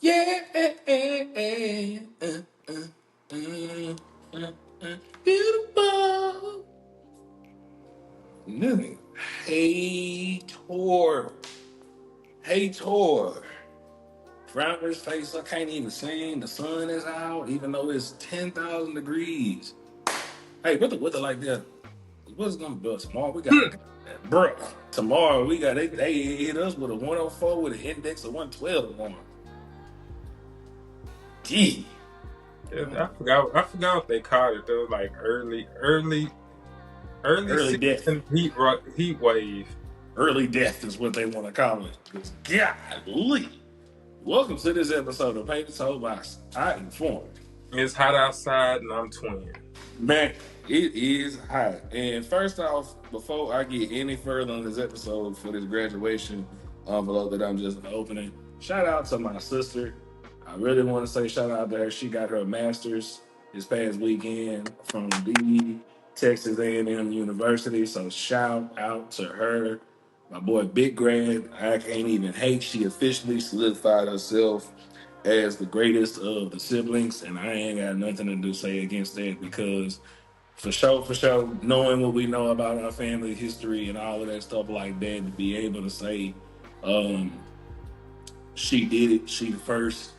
Yeah. Beautiful. Nothing. Hey, Tor. Hey, Tor. Frown his face. I can't even sing. The sun is out, even though it's 10,000 degrees. Hey, what the weather like that? What's gonna be tomorrow? We got, bruh. Tomorrow we got they hit us with a 104 with an index of 112 tomorrow. Gee. Yeah, I forgot what they called it. They was like early Early death. season heat wave. Early death is what they want to call it. Because golly. Welcome to this episode of Paper Toe Box. I informed. It's hot outside and I'm twin. Man, it is hot. And first off, before I get any further on this episode for this graduation envelope that I'm just opening, shout out to my sister. I really want to say shout out to her. She got her master's this past weekend from the Texas A&M University. So shout out to her. My boy Big Grad, I can't even hate. She officially solidified herself as the greatest of the siblings, and I ain't got nothing to do say against that because for sure, knowing what we know about our family history and all of that stuff like that, to be able to say um, she did it, she the first,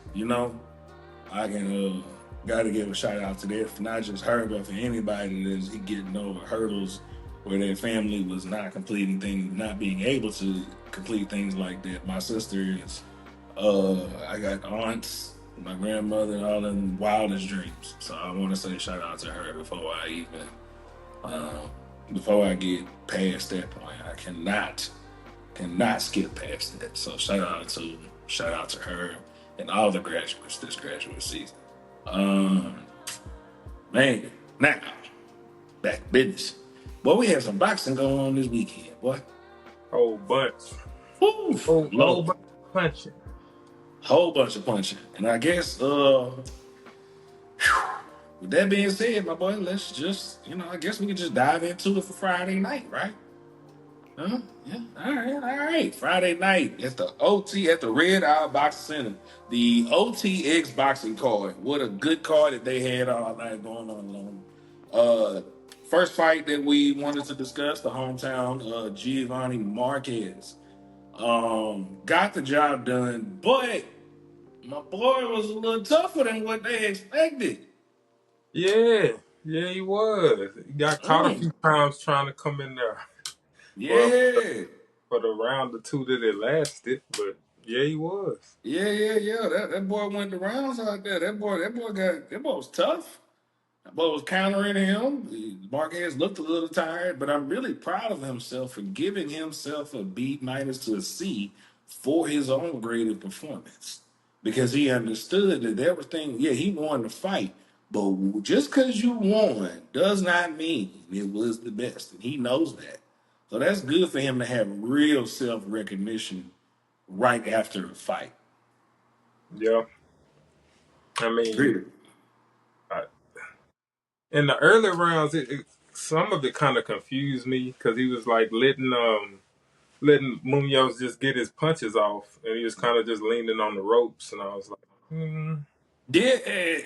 I can gotta give a shout out to that for not just her, but for anybody that's getting over hurdles where their family was not completing things, not being able to complete things like that. My sister is I got aunts, my grandmother, all in wildest dreams. So I want to say shout out to her before I get past that point. I cannot skip past that. So shout out to her and all the graduates this graduate season. Um, man, now back to business. Boy, we had some boxing going on this weekend, boy. Whole bunch. Woo, Whole Lord. bunch of punching. Whole bunch of punching. And I guess with that being said, my boy, let's just, I guess we can just dive into it for Friday night, right? Huh? Yeah. All right. Friday night at the OT at the Red Eye Boxing Center. The OTX boxing card. What a good card that they had all night going on. First fight that we wanted to discuss, the hometown Giovanni Marquez. Got the job done, but my boy was a little tougher than what they expected. Yeah, he was. He got caught a few times trying to come in there for Yeah. for the round or two that it lasted, but yeah, he was. Yeah. That boy went the rounds out there. That boy was tough. That boy was countering him. Marquez looked a little tired, but I'm really proud of himself for giving himself a B minus to a C for his own graded performance. Because he understood that everything, yeah, he won the fight, but just because you won does not mean it was the best. And he knows that. So that's good for him to have real self recognition right after a fight. Yeah, I mean, Really? I, in the early rounds, some of it kind of confused me because he was like letting Munoz just get his punches off, and he was kind of just leaning on the ropes, and I was like, Yeah.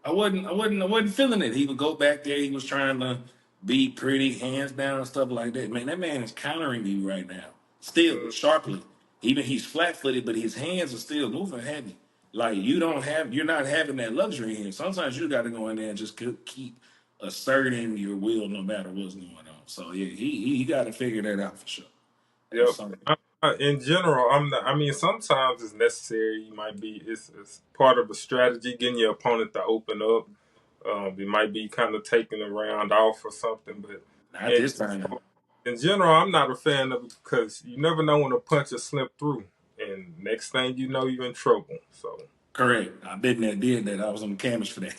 I wasn't feeling it. He would go back there. He was trying to be pretty, hands down and stuff like that. Man, that man is countering you right now, still mm, sharply. Even he's flat-footed, but his hands are still moving heavy. Like you're not having that luxury here. Sometimes you got to go in there and just keep asserting your will, no matter what's going on. So yeah, he got to figure that out for sure. yep. That's something. In general, I'm not. I mean, sometimes it's necessary. You might be. It's part of a strategy, getting your opponent to open up. It might be kind of taking a round off or something, but Not in, this time. in general, I'm not a fan of it because you never know when a punch will slip through, and next thing you know, you're in trouble. So Correct. I been there, did that. I was on the canvas for that.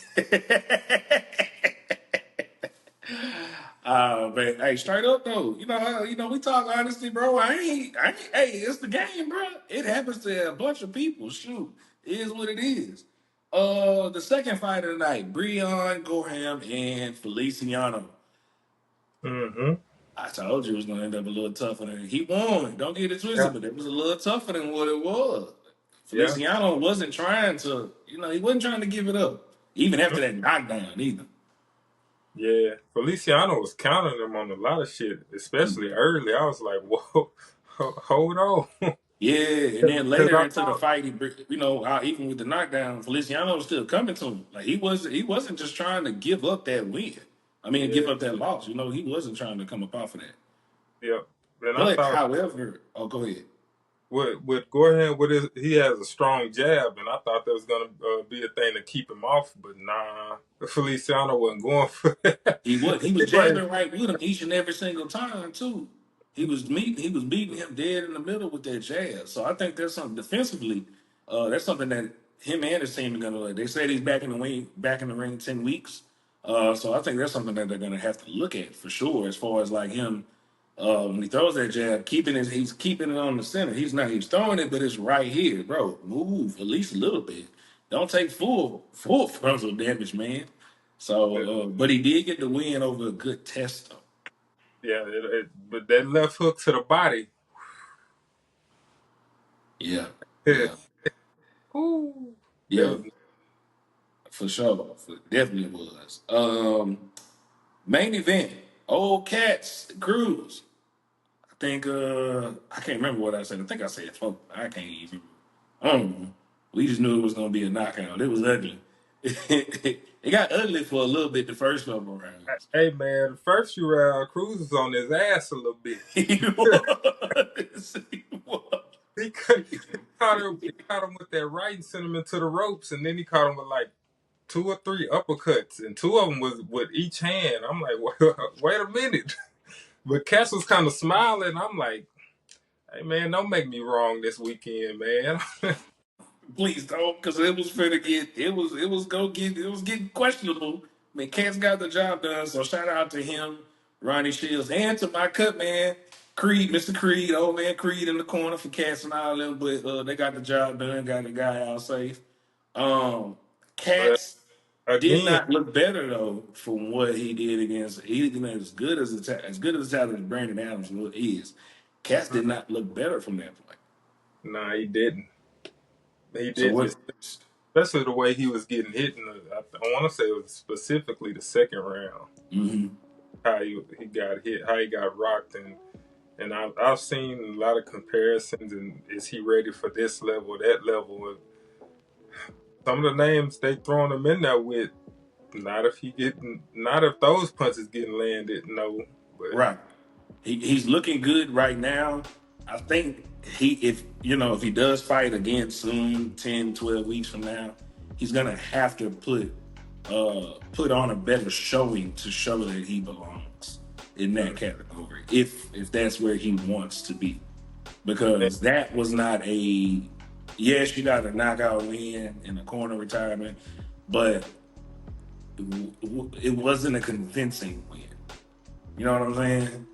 But hey, straight up though, we talk honesty, bro. Hey, it's the game, bro. It happens to a bunch of people. Shoot, it is what it is. The second fight of the night, Breon Gorham and Feliciano. hmm I told you it was gonna end up a little tougher than he won. Don't get it yeah, twisted, but it was a little tougher than what it was. Yeah. Feliciano wasn't trying to, he wasn't trying to give it up, even after that knockdown either. Yeah, Feliciano was countering him on a lot of shit, especially early. I was like, whoa, hold on. Yeah, and then Because later I into the thought, fight, even with the knockdown, Feliciano was still coming to him. Like he wasn't just trying to give up that win. I mean, give yeah, up that loss. He wasn't trying to come up off of that. yeah. And I But thought however, oh, go ahead. with Gorhan, he has a strong jab, and I thought that was going to be a thing to keep him off, but nah, Feliciano wasn't going for that. He was Like, jabbing right with him each and every single time too. He was beating him dead in the middle with that jab. So I think there's something defensively. That's something that him and his team are gonna like. They said he's back in the ring 10 weeks. So I think that's something that they're gonna have to look at for sure. As far as like him, when he throws that jab, he's keeping it on the center. He's throwing it, but it's right here, bro. Move at least a little bit. Don't take full frontal damage, man. So, but he did get the win over a good test, though. yeah, but that left hook to the body. Yeah, Yeah. yeah, Ooh, that yeah, was for sure. Definitely was. Main event, old cats, Cruz. I think I can't remember what I said. I think I said folk. I can't even. I don't know. We just knew it was gonna be a knockout. It was ugly. It got ugly for a little bit the first couple rounds. Hey man, the first few rounds, Cruz was on his ass a little bit. He was. He was. He caught him with that right and sent him into the ropes, and then he caught him with like 2 or 3 uppercuts, and 2 of them was with each hand. I'm like, wait a minute. But Cass was kind of smiling. I'm like, hey man, don't make me wrong this weekend, man. Please don't, because it was finna get it was getting questionable. I mean, Cats got the job done, so shout out to him, Ronnie Shields, and to my cut man, Creed, Mr. Creed, old man Creed in the corner for Cats and all them, but they got the job done, got the guy out safe. Um, But Cats did again, not look better though from what he did against even as good as the talent as Brandon Adams is. Cats did not look better from that point. nah, he didn't. He So didn't, what? especially the way he was getting hit. I want to say it was specifically the second round. Mhm. How he got hit, how he got rocked, and I've seen a lot of comparisons. And is he ready for this level, that level? And some of the names they throwing him in there with, not if those punches getting landed. No, but Right. He's looking good right now. I think if he does fight again soon, 10, 12 weeks from now, he's gonna have to put on a better showing to show that he belongs in that category. If that's where he wants to be. Because that was not yes, you got a knockout win in a corner retirement, but it wasn't a convincing win. You know what I'm saying?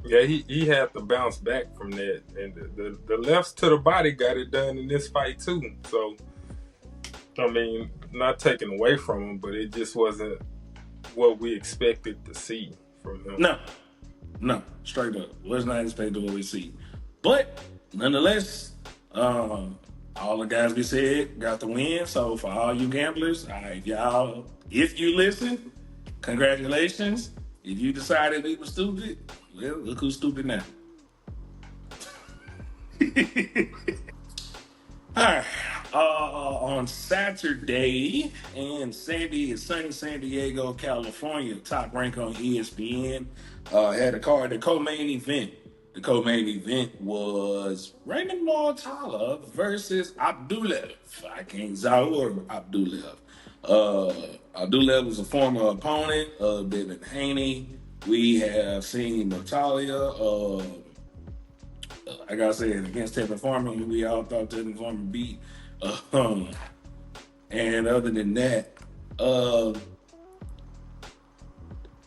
yeah, he had to bounce back from that, and the lefts to the body got it done in this fight too. So I mean, not taken away from him, but it just wasn't what we expected to see from him. No, straight up. Let's not expect what we see. But nonetheless, all the guys we said got the win. So for all you gamblers, if you listen, congratulations. If you decided we were stupid, well, look who's stupid now. All right. On Saturday in sunny San Diego, California, Top Rank on ESPN had a card, the co-main event. The co-main event was Raymond Mortala versus Abdullaev. I can't Zaur Abdullaev. Abdullaev was a former opponent of David Haney. We have seen Natalia. Like I said, against Tevin Farmer, we all thought Tevin Farmer beat. Um, and other than that,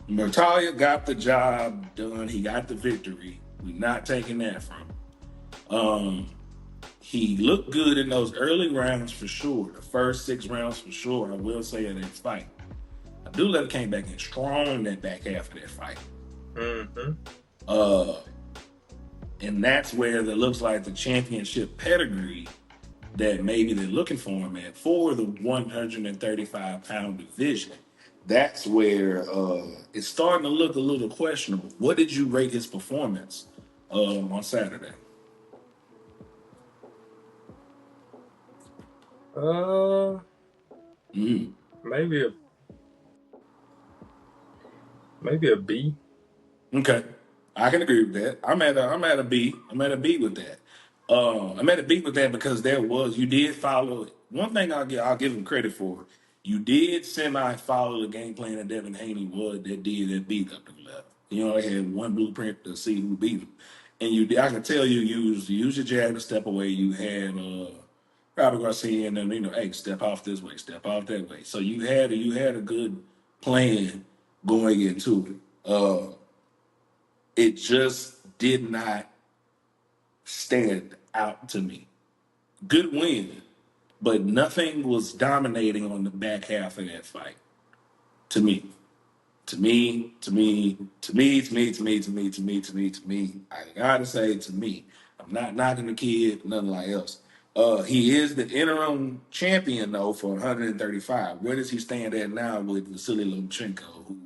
Natalia got the job done. He got the victory. We're not taking that from him. He looked good in those early rounds for sure. The first 6 rounds for sure, I will say, in that fight. Abdullah came back in strong that back half of that fight. Mm-hmm. And that's where it looks like the championship pedigree that maybe they're looking for him at for the 135-pound division. That's where it's starting to look a little questionable. What did you rate his performance on Saturday? Uh, Mm. maybe a maybe a B. Okay, I can agree with that. I'm at a B. I'm at a B with that. I'm at a B with that because you did follow one thing. I'll give him credit for. You did semi follow the game plan that Devin Haney that beat up the left. You know, they had one blueprint to see who beat him, and I can tell you use your jab to step away. You had Robert Garcia and then hey, step off this way, step off that way. So you had a good plan going into it. It just did not stand out to me. Good win, but nothing was dominating on the back half of that fight. To me, to me, to me, to me, to me, to me, to me, to me, to me, to me. I gotta say, to me, I'm not knocking the kid, nothing like else. He is the interim champion though for 135. Where does he stand at now with Vasily Lomachenko, who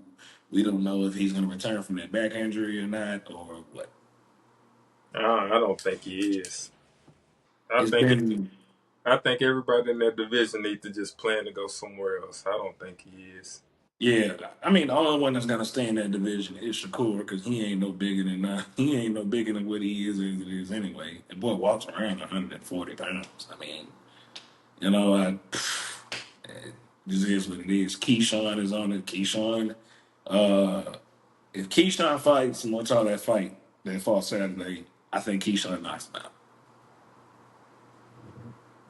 we don't know if he's going to return from that back injury or not, or what? I don't think he is. I It's think it, been I think everybody in that division needs to just plan to go somewhere else. I don't think he is. Yeah, I mean the only one that's gonna stay in that division is Shakur because he ain't no bigger than he ain't no bigger than what he is as it is anyway. The boy walks around 140 pounds. I mean, you know, this is what it is. Keyshawn is on it. Keyshawn, uh, if Keyshawn fights and watch all that fought Saturday, I think Keyshawn knocks him out.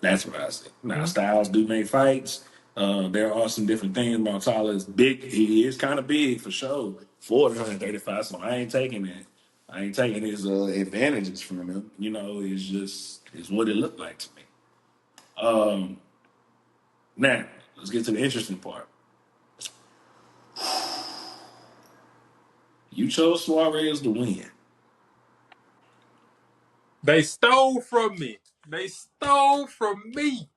That's what I say. Now, Mhm. styles do make fights. There are some different things. Montala is big. He is kind of big for sure. 435. So I ain't taking that. I ain't taking his advantages from him. You know, it's what it looked like to me. Um, Now, let's get to the interesting part. You chose Suarez to win. They stole from me. They stole from me.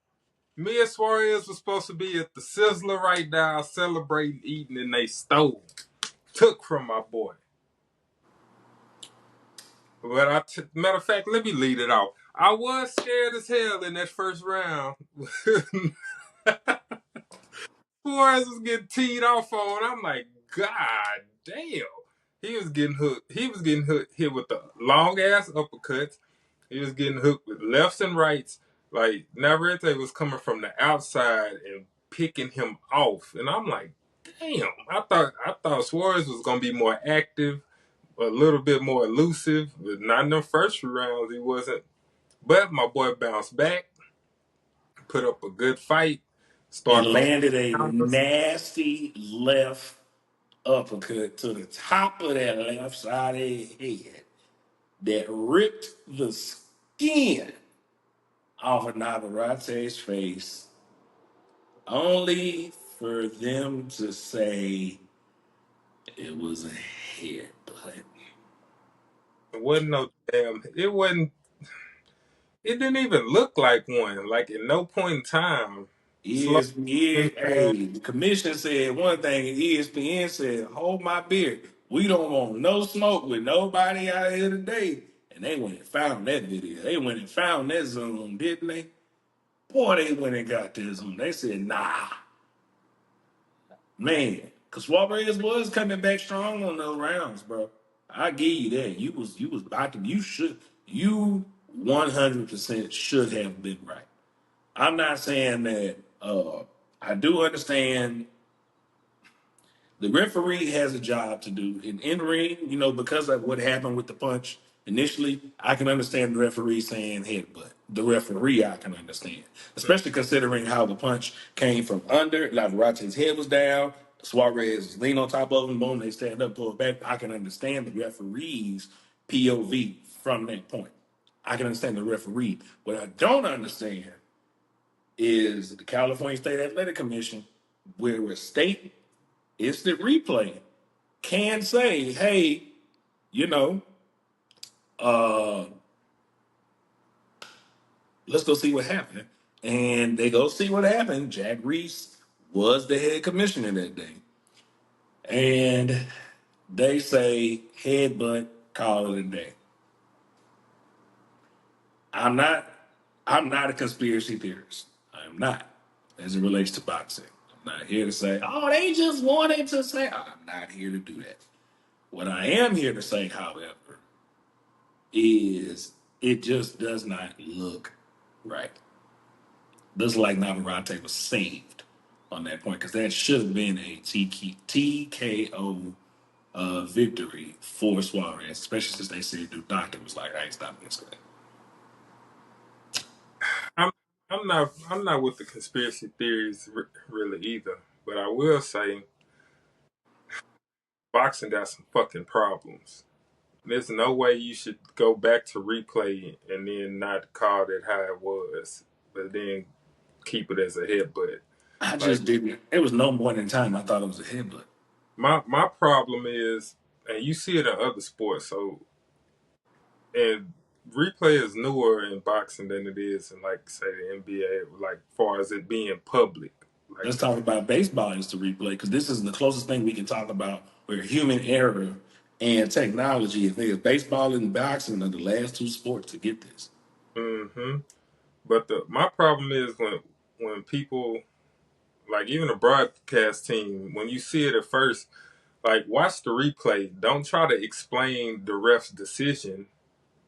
Me and Suarez was supposed to be at the Sizzler right now, celebrating, eating, and they stole. Took from my boy. But matter of fact, let me lead it off. I was scared as hell in that first round. Suarez was getting teed off on. I'm like, God damn. He was getting hooked. He was getting hit with the long ass uppercuts. He was getting hooked with lefts and rights. Like Navarrete was coming from the outside and picking him off. And I'm like, damn. I thought Suarez was gonna be more active, a little bit more elusive, but not in the first few rounds he wasn't. But my boy bounced back, put up a good fight, And started off landed a counters. nasty left uppercut to the top of that left side of his head that ripped the skin off of Navarrete's face, only for them to say it was a headbutt. It wasn't no damn. It wasn't. It didn't even look like one. Like at no point in time, slow and fast. Hey, the commission said one thing, and ESPN said, hold my beer. We don't want no smoke with nobody out here today. And they went and found that video. They went and found that Zoom, didn't they? Boy, they went and got this Zoom. They said, nah, man. Because Suarez was coming back strong on those rounds, bro. I give you that. You was about to you 100% should have been right. I'm not saying that I do understand the referee has a job to do in ring, because of what happened with the punch initially. I can understand the referee saying headbutt. The referee I can understand, especially considering how the punch came from under. Navarrete's head was down. Suarez leaned on top of him. Boom, they stand up, pull it back. I can understand the referee's POV from that point. I can understand the referee. What I don't understand is the California State Athletic Commission, where a state instant replay can say, hey, you know, uh, let's go see what happened. And they go see what happened. Jack Reese was the head commissioner that day. And they say headbutt, call it a day. I'm not I'm not a conspiracy theorist. I'm not, as it relates to boxing. I'm not here to say, oh, they just wanted to say. I'm not here to do that. What I am here to say, however, is it just does not look right. Looks like Navarrete was saved on that point because that should have been a TKO victory for Suarez, especially since they said the doctor was like, I ain't stopping this guy. I'm I'm not with the conspiracy theories really either, but I will say boxing got some fucking problems. There's no way you should go back to replay and then not call it how it was, but then keep it as a headbutt. I Like just didn't. It was no more than time I thought it was a headbutt. my problem is, and you see it in other sports, so and replay is newer in boxing than it is in like say the NBA, like far as it being public. Like Let's talk about baseball as to replay because this is the closest thing we can talk about where human error and technology. I think baseball and boxing are the last two sports to get this. hmm But my problem is when people like even a broadcast team, when you see it at first, like watch the replay. Don't try to explain the ref's decision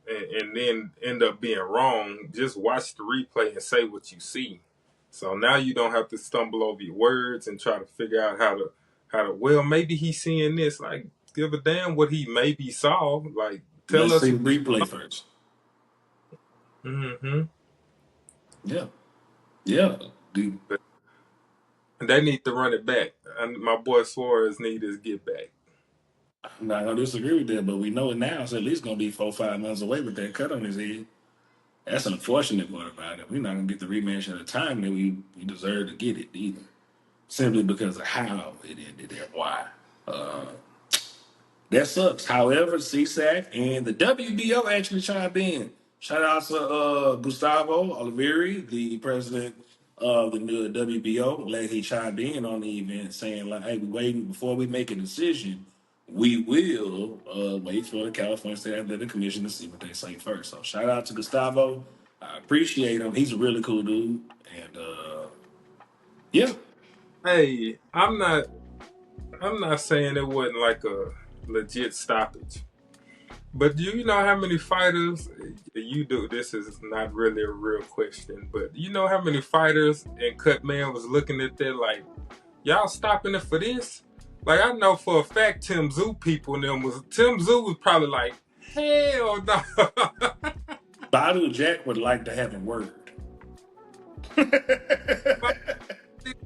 and then end up being wrong. Just watch the replay and say what you see. So now you don't have to stumble over your words and try to figure out how to well maybe he's seeing this. Like give a damn what he maybe saw. Like tell Let's us. see the replay first. Mm-hmm. Yeah, yeah. Dude. They need to run it back. And my boy Suarez need his get back. I'm not gonna disagree with that, but we know it now. It's at least gonna be 4 5 months away with that cut on his head. That's an unfortunate part about it. We're not gonna get the rematch at a time that we deserve to get it either, simply because of how it ended and why. Uh, That sucks. However, CSAC and the WBO actually chimed in. Shout out to Gustavo Olivieri, the president of the new WBO. Glad he chimed in on the event, saying like, "Hey, we waiting before we make a decision. We will wait for the California State Athletic Commission to see what they say first." So shout out to Gustavo. I appreciate him. He's a really cool dude, and yeah, Hey, I'm not saying it wasn't like a legit stoppage. But do you know how many fighters you do? This is not really a real question, but you know how many fighters and Cutman was looking at that like, y'all stopping it for this? Like I know for a fact Tim Zoo people and them Tim Zoo was probably like, hell no. Badu Jack would like to have a word.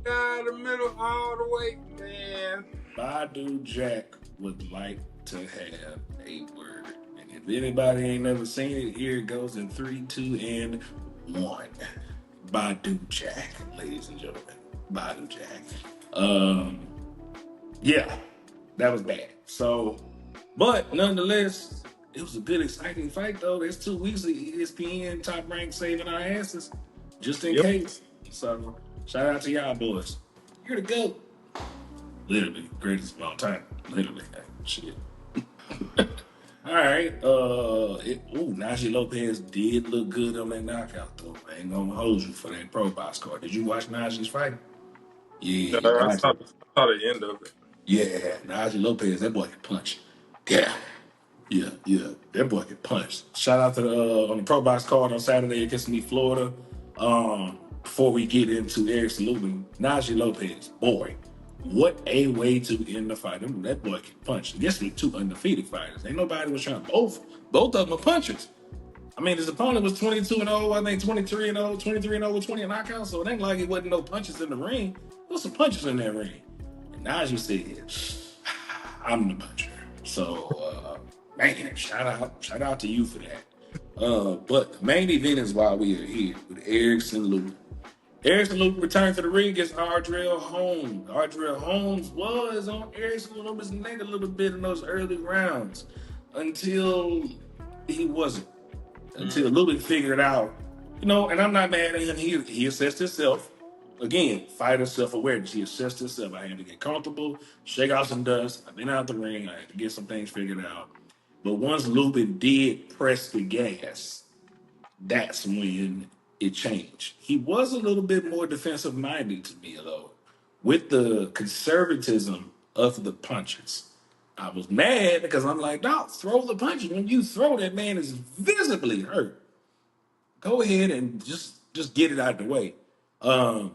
Down the middle all the way, man. Badu Jack would like to have a word. And if anybody ain't never seen it, here it goes in 3, 2, and 1. Badu Jack, ladies and gentlemen. Badu Jack. Yeah, that was bad. So, but nonetheless, it was a good, exciting fight, though. There's 2 weeks of ESPN top rank saving our asses, just in Yep. case. So, shout out to y'all boys. You're the GOAT. Literally, greatest of all time. Literally, shit. All right. Najee Lopez did look good on that knockout, though. I ain't gonna hold you for that pro box card. Did you watch Najee's fight? Yeah, I saw, Najee. I saw the end of it. Yeah, Najee Lopez. That boy can punch. Yeah, yeah. That boy can punch. Shout out to the on the pro box card on Saturday against me, Florida. Before we get into Eric Salutin, Najee Lopez, boy. What a way to end the fight. That boy can punch. Yes, we 2 undefeated fighters. Ain't nobody was trying. Both of them are punchers. I mean, his opponent was 22-0, I think 23-0, 23-0 with 20 knockouts. So it ain't like it wasn't no punches in the ring. There was some punches in that ring. And Najee said, I'm the puncher. So, man, shout out to you for that. But the main event is why we are here with Erickson Luke. Erickson Luke returned to the ring against Ardeal Holmes. Ardeal Holmes was on Erickson Luke's neck a little bit in those early rounds until he wasn't. Until Luke figured out And I'm not mad at him. He assessed himself. Again, fighter self-awareness. He assessed himself. I had to get comfortable, shake off some dust. I've been out the ring. I had to get some things figured out. But once Lubin did press the gas, that's when it changed. He was a little bit more defensive minded to me, though, with the conservatism of the punches. I was mad because I'm like, no, throw the punches. When you throw, that man is visibly hurt. Go ahead and just get it out the way. Um,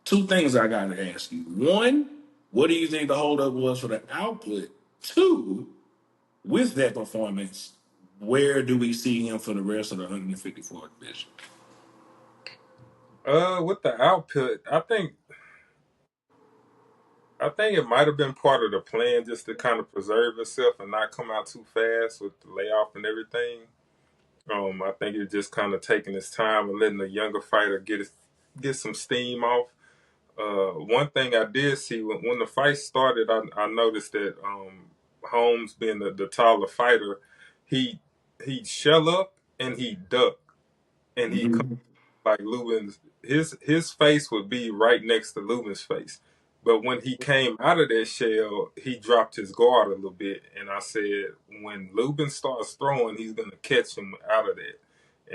Two things I got to ask you. One, what do you think the holdup was for the output? Two, with that performance, where do we see him for the rest of the 154 division? With the output, I think it might have been part of the plan just to kind of preserve himself and not come out too fast with the layoff and everything. I think it's just kind of taking his time and letting the younger fighter get some steam off. One thing I did see when the fight started, I noticed that Holmes, being the taller fighter, he he'd shell up and he duck and he Mhm. like Lubin's his face would be right next to Lubin's face. But when he came out of that shell, he dropped his guard a little bit. And I said, when Lubin starts throwing, he's gonna catch him out of that.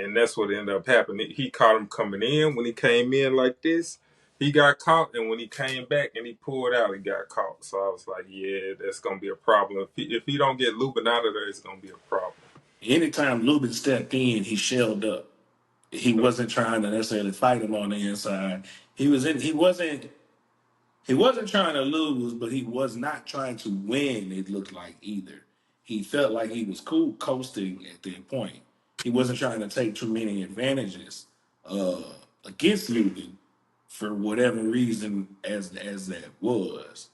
And that's what ended up happening. He caught him coming in. When he came in like this, he got caught. And when he came back and he pulled out, he got caught. So I was like, yeah, that's gonna be a problem. If he don't get Lubin out of there, it's gonna be a problem. Anytime Lubin stepped in, he shelled up. He wasn't trying to necessarily fight him on the inside. He was in. He wasn't trying to lose, but he was not trying to win, it looked like either. He felt like he was cool coasting at that point. He wasn't trying to take too many advantages uh, against Lugan for whatever reason as that was.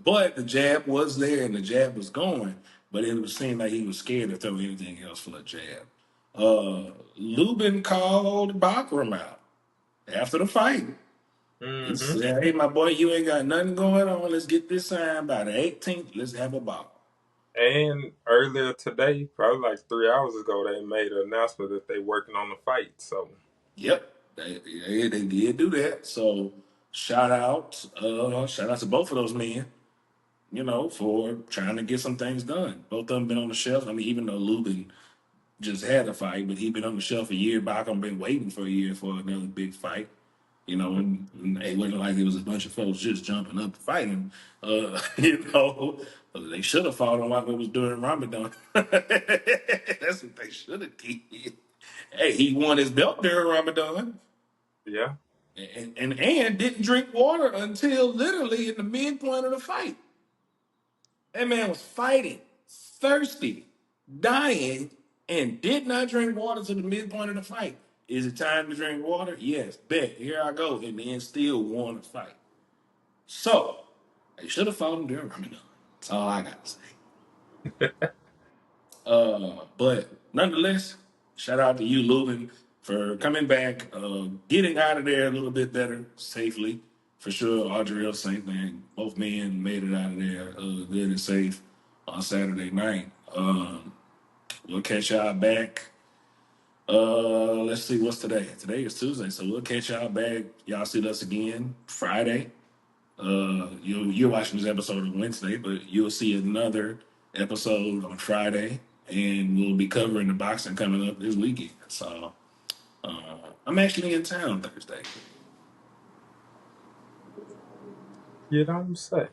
But the jab was there and the jab was going, but it was seemed like he was scared to throw anything else for a jab. Lubin called Bakram out after the fight. He Mm-hmm. said, "Hey, my boy, you ain't got nothing going on. Let's get this signed by the 18th. Let's have a ball." And earlier today, probably like 3 hours ago, they made an announcement that they working on the fight. So Yep, they did do that. So shout out to both of those men. For trying to get some things done. Both of them been on the shelf. I mean, even though Lubin just had a fight, but he been on the shelf a year. Bacham been waiting for a year for another big fight. And it wasn't like it was a bunch of folks just jumping up to fight him. They should have fought him like it was during Ramadan. That's what they should have did. Hey, he won his belt during Ramadan yeah, and didn't drink water until literally in the midpoint of the fight. That man was fighting, thirsty, dying, and did not drink water to the midpoint of the fight. Is it time to drink water? Yes. Bet. Here I go. And then still won the fight. So, they should have fought him during Ramadan. That's all I got to say. But nonetheless, shout out to you, Lubin, for coming back, getting out of there a little bit better, safely. For sure, Ardeal, same thing. Both men made it out of there good and safe on Saturday night. We'll catch y'all back. Let's see, what's today? Today is Tuesday, so we'll catch y'all back. Y'all see us again Friday. You're watching this episode on Wednesday, but you'll see another episode on Friday, and we'll be covering the boxing coming up this weekend. So I'm actually in town Thursday. you know what I'm saying.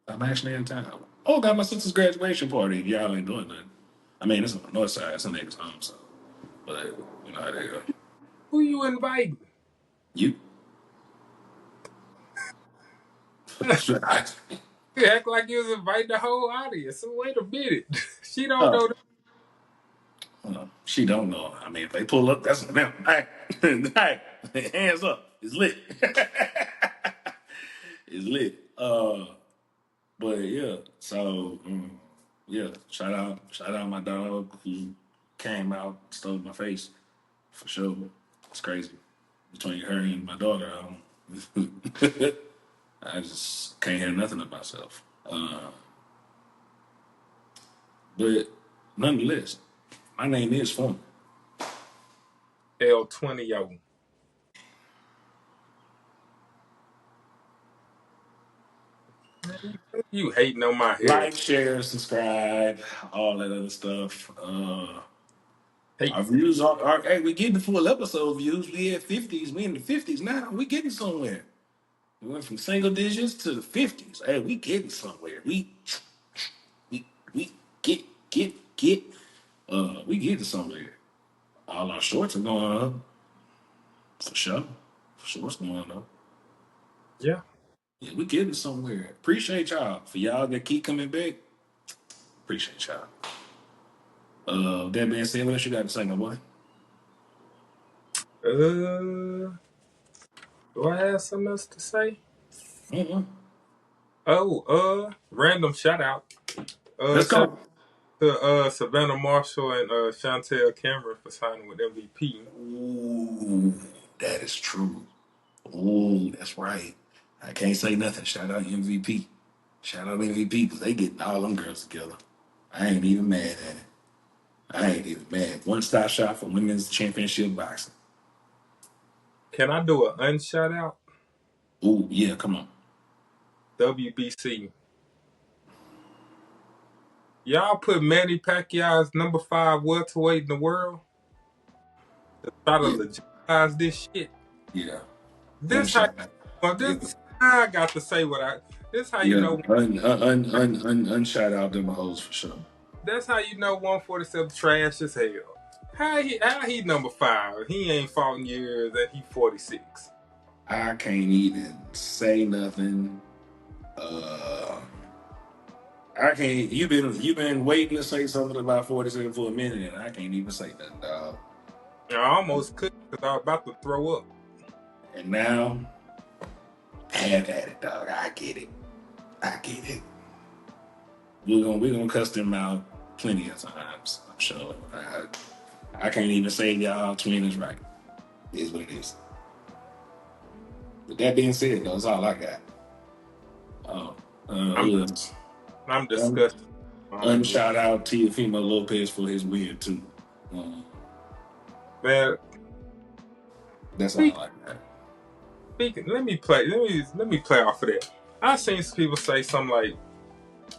I'm actually in town. Oh, got my sister's graduation party. Y'all ain't doing nothing. I mean, it's on the north side. It's in niggas' home, so. But you know how they go. Who you inviting? You. I, You act like you was inviting the whole audience. So wait a minute. She don't oh, know. she don't know. I mean, if they pull up, that's them. Hey, hey, hands up. It's lit. It's lit. But yeah. So yeah. Shout out my dog who came out, stole my face for sure. It's crazy between her and my daughter. I just can't hear nothing of myself. But nonetheless, my name is Fun. El 20. You hating on my hair. Like, share, subscribe, all that other stuff. Hey, Our views are hey, we getting the full episode views. We had 50s. We in the 50s now. We getting somewhere. We went from single digits to the 50s. Hey, we getting somewhere. We we get we getting somewhere. All our shorts are going up. For sure. Shorts going up. yeah. Yeah, we getting somewhere. Appreciate y'all. For y'all that keep coming back, appreciate y'all. That being said, what else you got to say, my boy? Do I have something else to say? Mm-mm. Oh, random shout out. Let's Shout go. out to Savannah Marshall and Chantel Cameron for signing with MVP. Ooh, that is true. Ooh, that's right. I can't say nothing. Shout out MVP. Shout out MVP because they getting all them girls together. I ain't even mad at it. I ain't even mad. One stop shop for women's championship boxing. Can I do an unshout out? Ooh, yeah, come on. WBC. Y'all put Manny Pacquiao's #5 welterweight in the world to try to Yeah, legitimize this shit. yeah. This how Unshot. well, Yeah, this I got to say what I. This how you yeah. know. Unshot out them hoes for sure. That's how you know 147 trash as hell. How he #5? He ain't fought in years and he 46. I can't even say nothing. Uh, I can't. You've been waiting to say something about 47 for a minute, and I can't even say nothing, dog. I almost could because I was about to throw up. And now, have at it, dog. I get it. I get it. We're gonna cuss them out plenty of times. I'm sure. I can't even say y'all twin is right. It is what it is. With that being said, though, that's all I got. Oh, I'm who else? I'm disgusted. Unshout out Teofimo Lopez for his win too. Uh, Man, that's all speak, I got. let me play off of that. I seen some people say something like,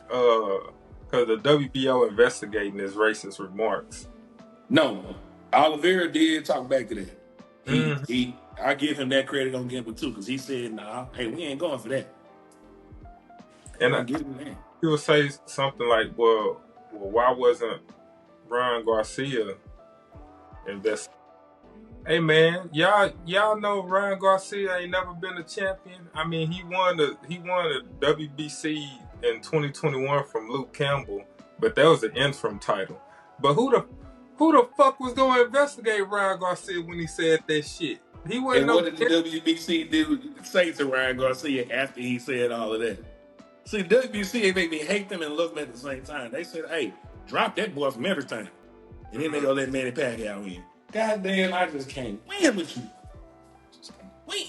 because the WBO investigating his racist remarks. No, Oliveira did talk back to that. Mm. I give him that credit on Gimble too, because he said, "Nah, hey, we ain't going for that." And I give him that. people say something like, well, why wasn't Ryan Garcia investigated? Hey man, y'all know Ryan Garcia ain't never been a champion. I mean, he won the WBC in 2021 from Luke Campbell, but that was an interim title. But who the fuck was gonna investigate Ryan Garcia when he said that shit? He wasn't And no what did the WBC say to Ryan Garcia after he said all of that? See, WBC made me hate them and love them at the same time. They said, "Hey, drop that boy from everything," and then they go let Manny Pacquiao in. God damn, I just can't win with you. Just can't win.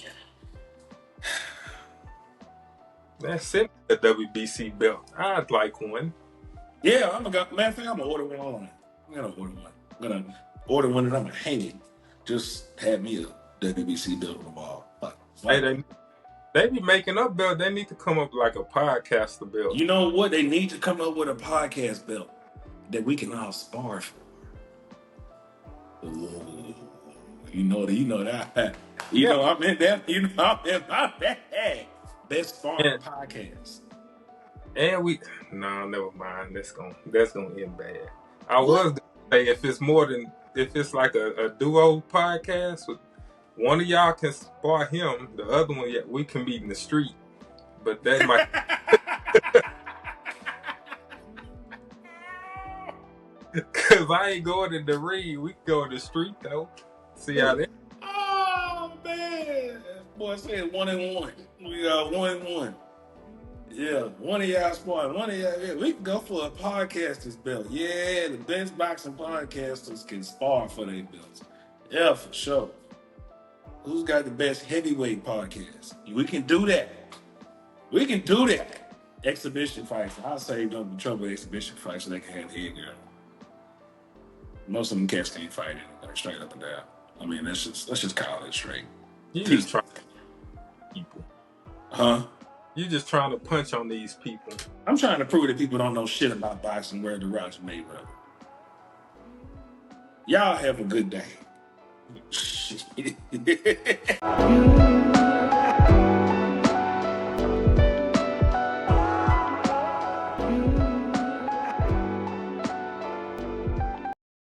man, send me a WBC belt. I'd like one. Yeah, I'm gonna go. Matter of fact, I'm gonna order one online. I'm gonna order one. I'm gonna order one and I'm gonna hang it. Just have me a WBC belt on the wall. Hey, Like, they be making up belt. They need to come up like a podcaster belt. you know what? They need to come up with a podcast belt that we can all spar for. Ooh, you know that. You Yeah, know I'm in that. You know I'm in my bag. Best sparring and, podcast. and we no, never mind. That's gonna end bad. I What? was gonna say if it's like a duo podcast with one of y'all can spar him, the other one yeah, we can meet in the street. But that might because I ain't going in the ring. We can go in the street though. See how that. Oh man, boy said 1-1. We got 1-1. Yeah, one of y'all spot, one of y'all. Yeah, we can go for a podcaster's belt. Yeah, the best boxing podcasters can spar for their belts. Yeah, for sure. Who's got the best heavyweight podcast? We can do that. We can do that. Exhibition fights. I'll save them the trouble exhibition fights so they can have the head girl. Most of them cats can't fight anyway, straight up and down. I mean, let's just call it straight. You Peak. just trying people. Huh? You just trying to punch on these people. I'm trying to prove that people don't know shit about boxing where the rocks made, brother. Y'all have a good day.